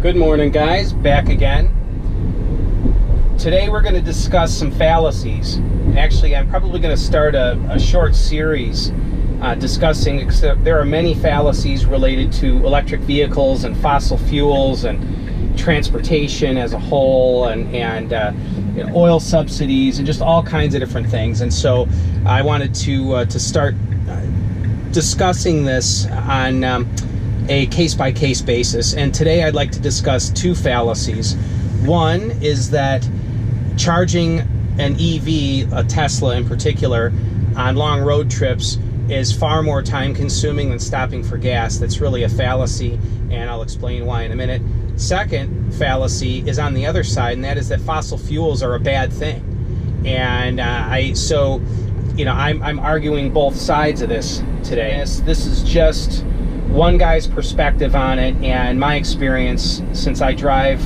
Good morning, guys. Back again. Today we're going to discuss some fallacies. Actually, I'm probably going to start a short series discussing, except there are many fallacies related to electric vehicles and fossil fuels and transportation as a whole, and oil subsidies and just all kinds of different things. And so I wanted to start discussing this on a case-by-case basis. And today I'd like to discuss two fallacies. One is that charging an EV, a Tesla in particular, on long road trips is far more time-consuming than stopping for gas. That's really a fallacy, and I'll explain why in a minute. Second fallacy is on the other side, and that is that fossil fuels are a bad thing. And I'm arguing both sides of this today. This is just one guy's perspective on it and my experience since I drive,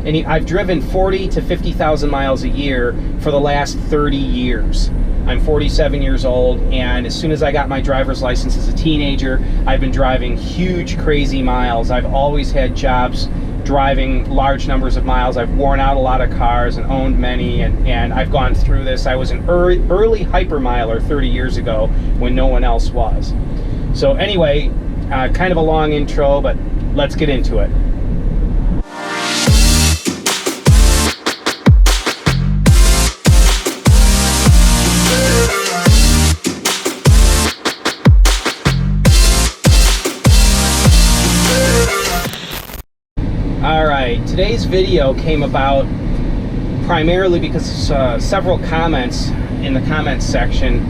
and I've driven 40 to 50,000 miles a year for the last 30 years. I'm 47 years old, and as soon as I got my driver's license as a teenager, I've been driving huge, crazy miles. I've always had jobs driving large numbers of miles. I've worn out a lot of cars and owned many, and I've gone through this. I was an early hypermiler 30 years ago when no one else was. So anyway, kind of a long intro, but let's get into it. Alright, today's video came about primarily because of several comments in the comments section,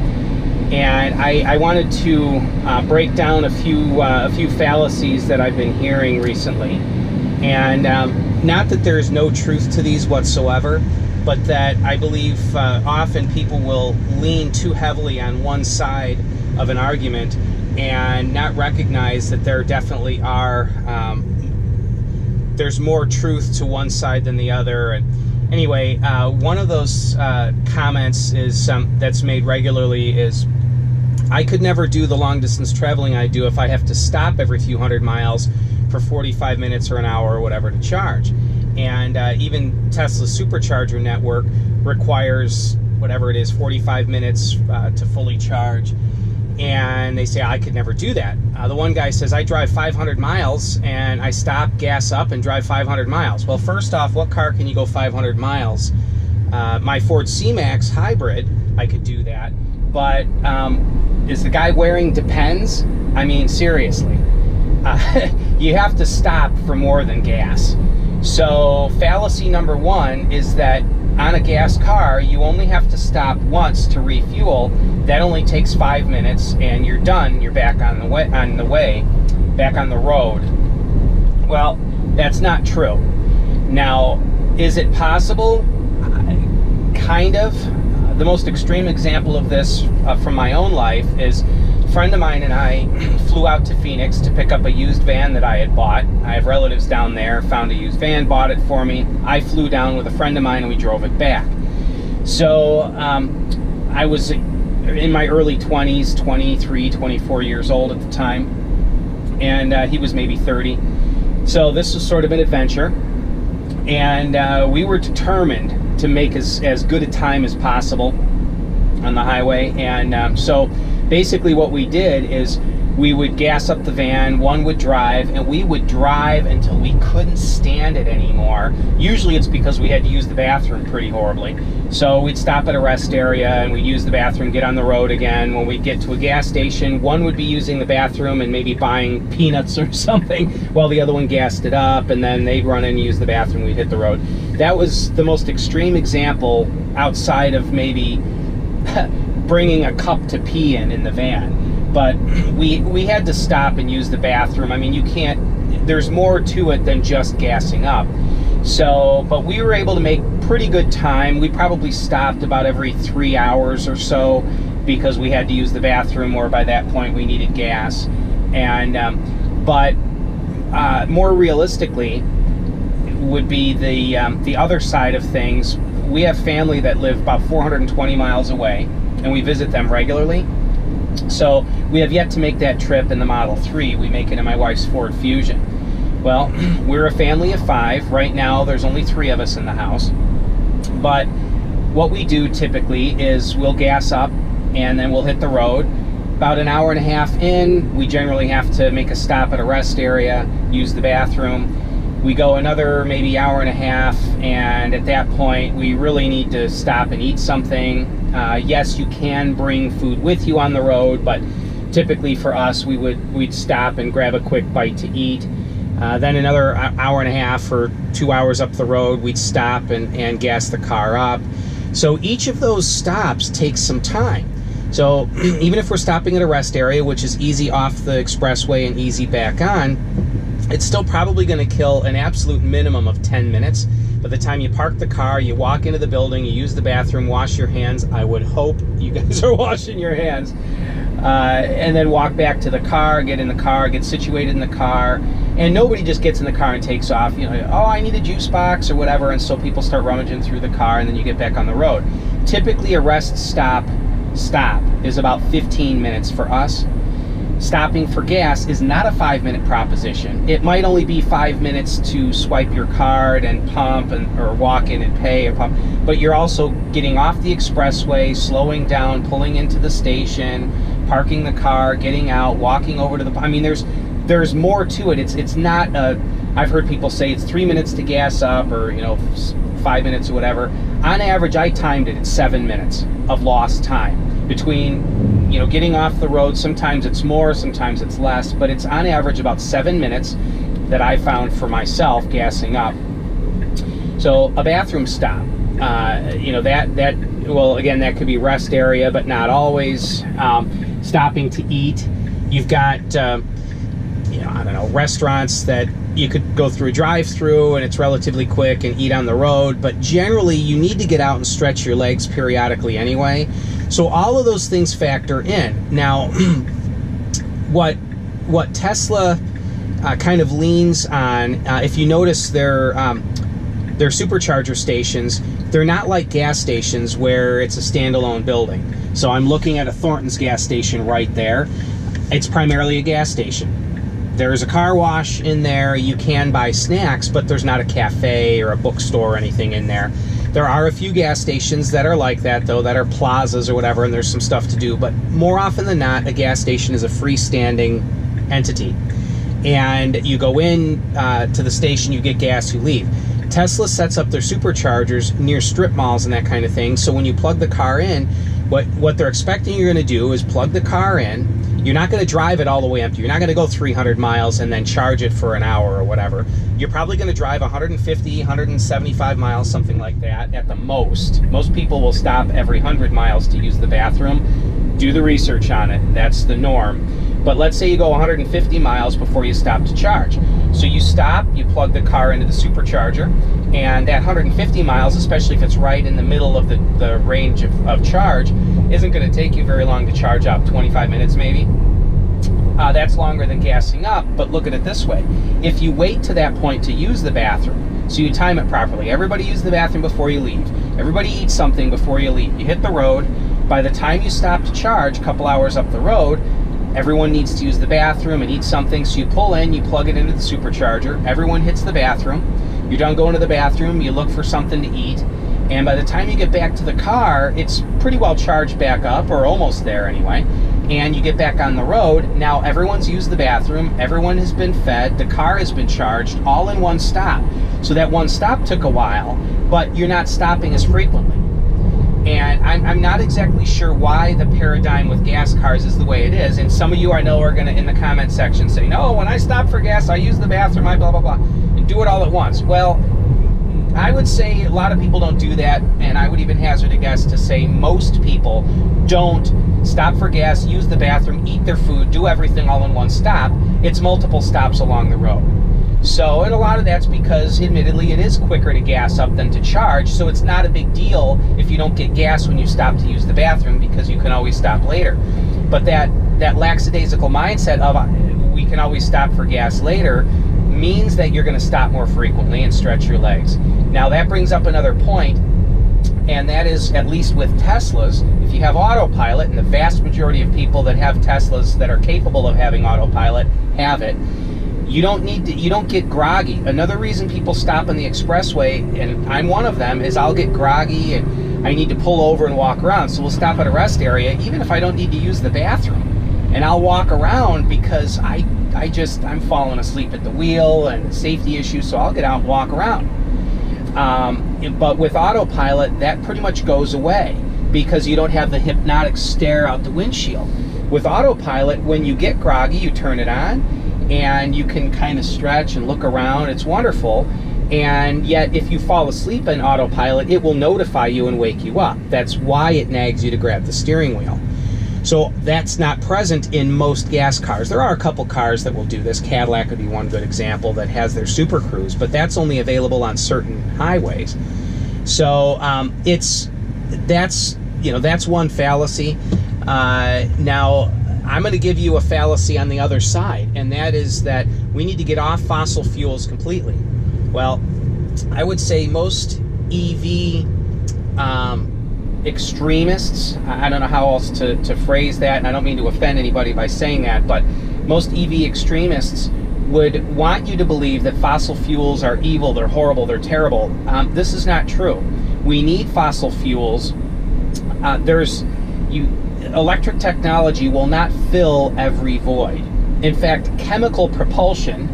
and I wanted to break down a few fallacies that I've been hearing recently. And not that there is no truth to these whatsoever, but that I believe often people will lean too heavily on one side of an argument and not recognize that there definitely are there's more truth to one side than the other. And anyway, one of those comments is that's made regularly is, I could never do the long distance traveling I do if I have to stop every few hundred miles for 45 minutes or an hour or whatever to charge. And even Tesla's Supercharger network requires whatever it is, 45 minutes to fully charge. And they say, I could never do that. The one guy says, I drive 500 miles and I stop, gas up, and drive 500 miles. Well, first off, what car can you go 500 miles? My Ford C-Max hybrid, I could do that. But is the guy wearing Depends? I mean, seriously. You have to stop for more than gas. So fallacy number one is that on a gas car, you only have to stop once to refuel. That only takes 5 minutes, and you're done. You're back on the way, back on the road. Well, that's not true. Now, is it possible? Kind of. The most extreme example of this from my own life is a friend of mine and I flew out to Phoenix to pick up a used van that I had bought. I have relatives down there, found a used van, bought it for me. I flew down with a friend of mine and we drove it back. So I was in my early 20s, 23, 24 years old at the time, and he was maybe 30. So this was sort of an adventure, and we were determined to make as good a time as possible on the highway. And so basically what we did is we would gas up the van, one would drive, and we would drive until we couldn't stand it anymore. Usually it's because we had to use the bathroom pretty horribly. So we'd stop at a rest area and we'd use the bathroom, get on the road again. When we'd get to a gas station, one would be using the bathroom and maybe buying peanuts or something while the other one gassed it up, and then they'd run in and use the bathroom, we'd hit the road. That was the most extreme example outside of maybe bringing a cup to pee in the van. But we had to stop and use the bathroom. I mean, you can't, there's more to it than just gassing up. So, but we were able to make pretty good time. We probably stopped about every 3 hours or so because we had to use the bathroom, or by that point we needed gas. And but more realistically would be the other side of things. We have family that live about 420 miles away, and we visit them regularly. So we have yet to make that trip in the Model 3. We make it in my wife's Ford Fusion. Well, we're a family of 5. Right now, there's only 3 of us in the house. But what we do typically is we'll gas up and then we'll hit the road. About an hour and a half in, we generally have to make a stop at a rest area, use the bathroom. We go another maybe hour and a half, and at that point, we really need to stop and eat something. Yes, you can bring food with you on the road, but typically for us, we'd stop and grab a quick bite to eat. Then another hour and a half or 2 hours up the road, we'd stop and gas the car up. So each of those stops takes some time. So even if we're stopping at a rest area, which is easy off the expressway and easy back on, it's still probably going to kill an absolute minimum of 10 minutes. By the time you park the car, you walk into the building, you use the bathroom, wash your hands. I would hope you guys are washing your hands. And then walk back to the car, get in the car, get situated in the car. And nobody just gets in the car and takes off, you know, oh, I need a juice box or whatever. And so people start rummaging through the car, and then you get back on the road. Typically a rest stop is about 15 minutes for us. Stopping for gas is not a 5-minute proposition. It might only be 5 minutes to swipe your card and pump, or walk in and pay or pump, but you're also getting off the expressway, slowing down, pulling into the station, parking the car, getting out, walking over to the, I mean, there's more to it. It's not a, I've heard people say it's 3 minutes to gas up, or, you know, 5 minutes or whatever. On average, I timed it at 7 minutes of lost time between, you know, getting off the road. Sometimes it's more, sometimes it's less, but it's on average about 7 minutes that I found for myself gassing up. So a bathroom stop, you know, that well, again, that could be rest area, but not always. Stopping to eat. You've got, you know, I don't know, restaurants that you could go through a drive-through and it's relatively quick and eat on the road, but generally you need to get out and stretch your legs periodically anyway. So all of those things factor in. Now, what Tesla kind of leans on, if you notice their supercharger stations, they're not like gas stations where it's a standalone building. So I'm looking at a Thornton's gas station right there. It's primarily a gas station. There's a car wash in there. You can buy snacks, but there's not a cafe or a bookstore or anything in there. There are a few gas stations that are like that, though, that are plazas or whatever, and there's some stuff to do. But more often than not, a gas station is a freestanding entity. And you go in to the station, you get gas, you leave. Tesla sets up their superchargers near strip malls and that kind of thing. So when you plug the car in, what they're expecting you're going to do is plug the car in. You're not going to drive it all the way empty. You're not going to go 300 miles and then charge it for an hour or whatever. You're probably going to drive 150, 175 miles, something like that at the most. Most people will stop every 100 miles to use the bathroom. Do the research on it. That's the norm. But let's say you go 150 miles before you stop to charge. So you stop, you plug the car into the supercharger, and that 150 miles, especially if it's right in the middle of the range of charge, isn't going to take you very long to charge up, 25 minutes maybe. That's longer than gassing up, but look at it this way. If you wait to that point to use the bathroom, so you time it properly, everybody use the bathroom before you leave, everybody eat something before you leave, you hit the road, by the time you stop to charge, a couple hours up the road, everyone needs to use the bathroom and eat something, so you pull in, you plug it into the supercharger, everyone hits the bathroom, you're done going to the bathroom, you look for something to eat, and by the time you get back to the car, it's pretty well charged back up, or almost there anyway, and you get back on the road. Now everyone's used the bathroom, everyone has been fed, the car has been charged, all in one stop. So that one stop took a while, but you're not stopping as frequently. And I'm not exactly sure why the paradigm with gas cars is the way it is. And some of you I know are going to, in the comment section, say, no, when I stop for gas, I use the bathroom, I blah, blah, blah, and do it all at once. Well, I would say a lot of people don't do that, and I would even hazard a guess to say most people don't stop for gas, use the bathroom, eat their food, do everything all in one stop. It's multiple stops along the road. So, and a lot of that's because, admittedly, it is quicker to gas up than to charge, so it's not a big deal if you don't get gas when you stop to use the bathroom, because you can always stop later. But that lackadaisical mindset of we can always stop for gas later means that you're going to stop more frequently and stretch your legs. Now, that brings up another point, and that is, at least with Teslas, if you have Autopilot, and the vast majority of people that have Teslas that are capable of having Autopilot have it, You don't get groggy. Another reason people stop on the expressway, and I'm one of them, is I'll get groggy and I need to pull over and walk around. So we'll stop at a rest area, even if I don't need to use the bathroom. And I'll walk around because I'm falling asleep at the wheel and safety issues, so I'll get out and walk around. But with Autopilot, that pretty much goes away because you don't have the hypnotic stare out the windshield. With Autopilot, when you get groggy, you turn it on and you can kind of stretch and look around. It's wonderful. And yet, if you fall asleep in Autopilot, it will notify you and wake you up. That's why it nags you to grab the steering wheel. So that's not present in most gas cars. There are a couple cars that will do this. Cadillac would be one good example that has their Super Cruise, but that's only available on certain highways. So that's one fallacy. Now, I'm going to give you a fallacy on the other side, and that is that we need to get off fossil fuels completely. Well, I would say most EV extremists, I don't know how else to phrase that, and I don't mean to offend anybody by saying that, but most EV extremists would want you to believe that fossil fuels are evil, they're horrible, they're terrible. This is not true. We need fossil fuels. Electric technology will not fill every void. In fact, chemical propulsion,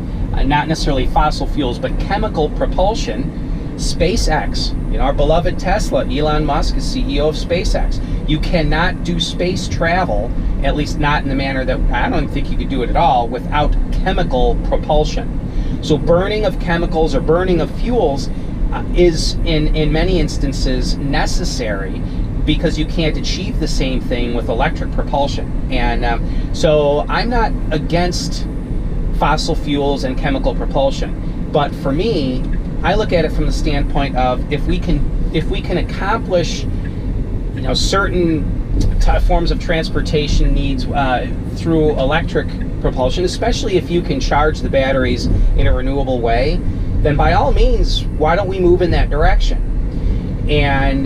not necessarily fossil fuels, but chemical propulsion, SpaceX, our beloved Tesla, Elon Musk is CEO of SpaceX. You cannot do space travel, at least not in the manner that, I don't think you could do it at all, without chemical propulsion. So burning of chemicals or burning of fuels is, in many instances, necessary because you can't achieve the same thing with electric propulsion. And so I'm not against fossil fuels and chemical propulsion, but for me, I look at it from the standpoint of if we can accomplish certain forms of transportation needs through electric propulsion, especially if you can charge the batteries in a renewable way, then by all means, why don't we move in that direction? And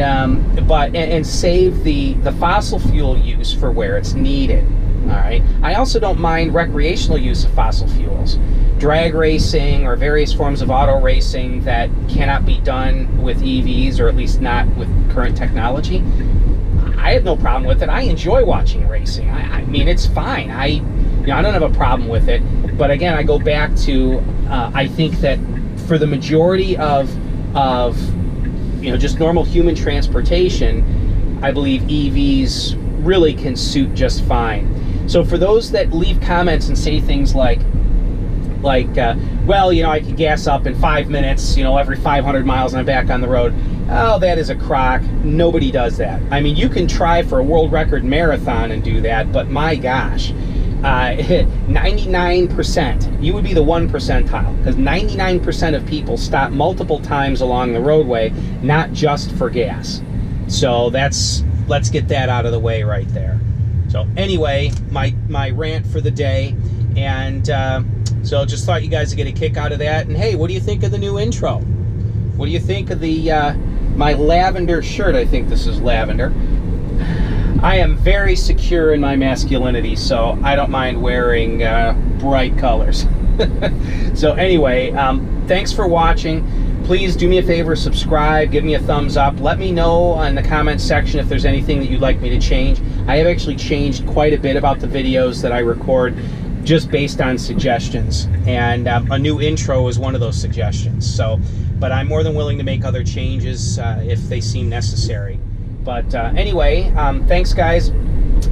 save the fossil fuel use for where it's needed. All right. I also don't mind recreational use of fossil fuels, drag racing or various forms of auto racing that cannot be done with EVs, or at least not with current technology. I have no problem with it. I enjoy watching racing. I mean, it's fine. I don't have a problem with it. But again, I go back to I think that for the majority of just normal human transportation, I believe EVs really can suit just fine. So for those that leave comments and say things like, well, I could gas up in 5 minutes, every 500 miles and I'm back on the road. Oh, that is a crock. Nobody does that. I mean, you can try for a world record marathon and do that, but my gosh, 99%, you would be the 1 percentile, because 99% of people stop multiple times along the roadway, not just for gas. So let's get that out of the way right there. So anyway, my rant for the day, and so just thought you guys would get a kick out of that. And hey, what do you think of the new intro? What do you think of the my lavender shirt? I think this is lavender. I am very secure in my masculinity, so I don't mind wearing bright colors. So anyway, thanks for watching. Please do me a favor, subscribe, give me a thumbs up. Let me know in the comments section if there's anything that you'd like me to change. I have actually changed quite a bit about the videos that I record just based on suggestions. And a new intro is one of those suggestions. But I'm more than willing to make other changes if they seem necessary. But anyway, thanks guys.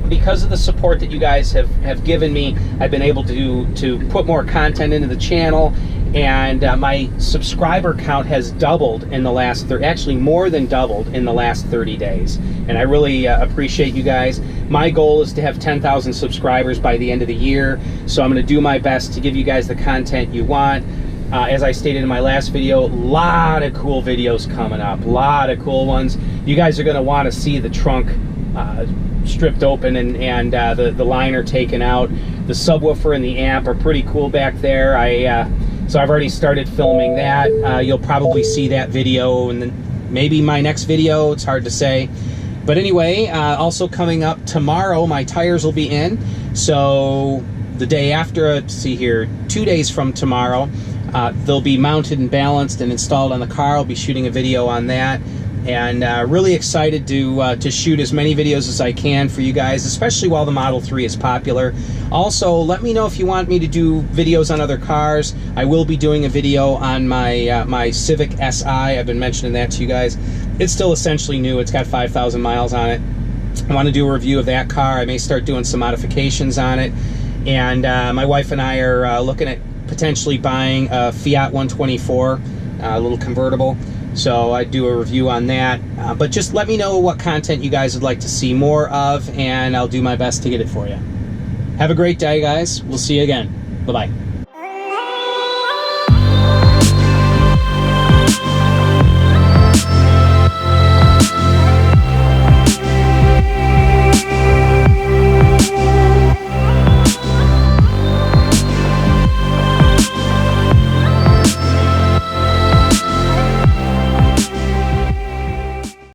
Because of the support that you guys have given me, I've been able to put more content into the channel, and my subscriber count has doubled in the last, actually more than doubled in the last 30 days. And I really appreciate you guys. My goal is to have 10,000 subscribers by the end of the year, so I'm going to do my best to give you guys the content you want. As I stated in my last video, a lot of cool videos coming up, a lot of cool ones. You guys are going to want to see the trunk stripped open and the liner taken out. The subwoofer and the amp are pretty cool back there. So I've already started filming that. You'll probably see that video and then maybe my next video, it's hard to say. But anyway, also coming up tomorrow, my tires will be in. So the day after, let's see here, 2 days from tomorrow, they'll be mounted and balanced and installed on the car. I'll be shooting a video on that, and really excited to shoot as many videos as I can for you guys, especially while the Model 3 is popular. Also, let me know if you want me to do videos on other cars. I will be doing a video on my my Civic Si. I've been mentioning that to you guys. It's still essentially new. It's got 5,000 miles on it. I want to do a review of that car. I may start doing some modifications on it. And my wife and I are looking at potentially buying a Fiat 124, a little convertible. So I'd do a review on that. But just let me know what content you guys would like to see more of, and I'll do my best to get it for you. Have a great day, guys. We'll see you again. Bye-bye.